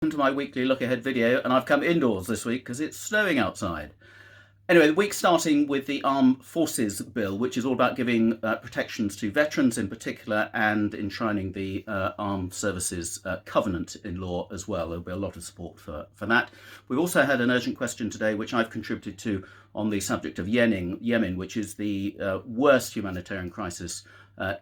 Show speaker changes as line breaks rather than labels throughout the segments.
To my weekly look ahead video, and I've come indoors this week because it's snowing outside. Anyway, the week's starting with the Armed Forces Bill, which is all about giving protections to veterans in particular and enshrining the Armed Services Covenant in law as well. There'll be a lot of support for that. We've also had an urgent question today, which I've contributed to, on the subject of Yemen, which is the worst humanitarian crisis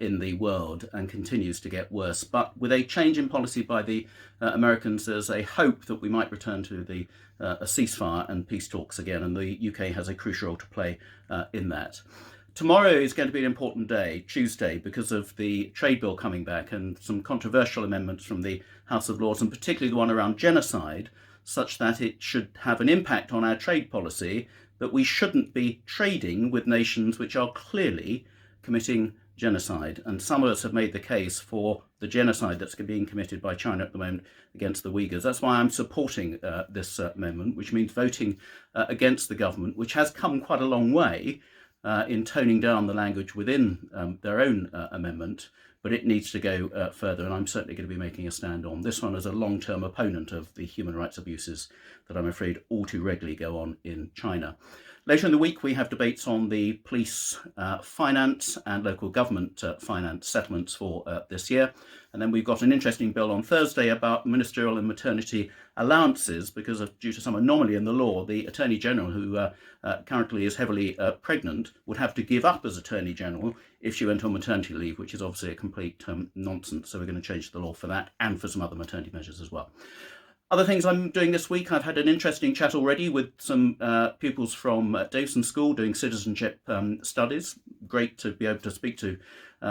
in the world and continues to get worse. But with a change in policy by the Americans, there's a hope that we might return to a ceasefire and peace talks again, and the UK has a crucial role to play in that. Tomorrow is going to be an important day, Tuesday, because of the trade bill coming back and some controversial amendments from the House of Lords, and particularly the one around genocide, such that it should have an impact on our trade policy, that we shouldn't be trading with nations which are clearly committing genocide. And some of us have made the case for the genocide that's being committed by China at the moment against the Uyghurs. That's why I'm supporting this amendment, which means voting against the government, which has come quite a long way in toning down the language within their own amendment, but it needs to go further, and I'm certainly going to be making a stand on this one as a long-term opponent of the human rights abuses that I'm afraid all too regularly go on in China. Later in the week, we have debates on the police finance and local government finance settlements for this year. And then we've got an interesting bill on Thursday about ministerial and maternity allowances, because due to some anomaly in the law, the Attorney General, who currently is heavily pregnant, would have to give up as Attorney General if she went on maternity leave, which is obviously a complete nonsense. So we're going to change the law for that and for some other maternity measures as well. Other things I'm doing this week, I've had an interesting chat already with some pupils from Davison School doing citizenship studies. Great to be able to speak to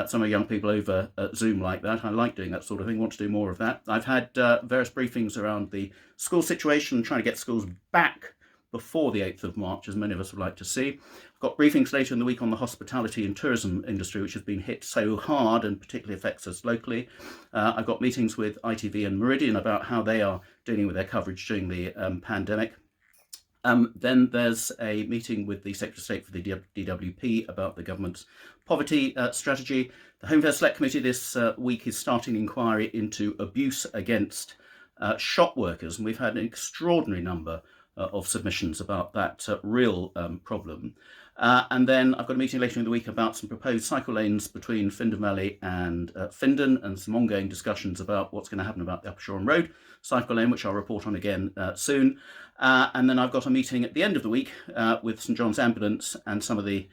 some of young people over Zoom like that. I like doing that sort of thing, want to do more of that. I've had various briefings around the school situation, trying to get schools back before the 8th of March, as many of us would like to see. I've got briefings later in the week on the hospitality and tourism industry, which has been hit so hard and particularly affects us locally. I've got meetings with ITV and Meridian about how they are dealing with their coverage during the pandemic. Then there's a meeting with the Secretary of State for the DWP about the government's poverty strategy. The Home Affairs Select Committee this week is starting an inquiry into abuse against shop workers, and we've had an extraordinary number of submissions about that real problem. And then I've got a meeting later in the week about some proposed cycle lanes between Findon Valley and Findon, and some ongoing discussions about what's going to happen about the Upper Shoreham Road cycle lane, which I'll report on again soon. And then I've got a meeting at the end of the week with St John's Ambulance and some of the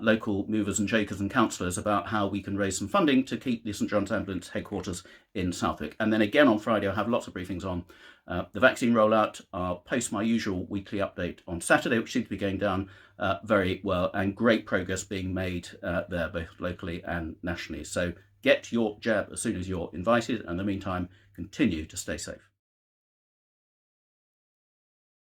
local movers and shakers and councillors about how we can raise some funding to keep the St John's Ambulance headquarters in Southwick. And then again on Friday, I'll have lots of briefings on the vaccine rollout. I'll post my usual weekly update on Saturday, which seems to be going down very well, and great progress being made there, both locally and nationally. So get your jab as soon as you're invited, and in the meantime, continue to stay safe.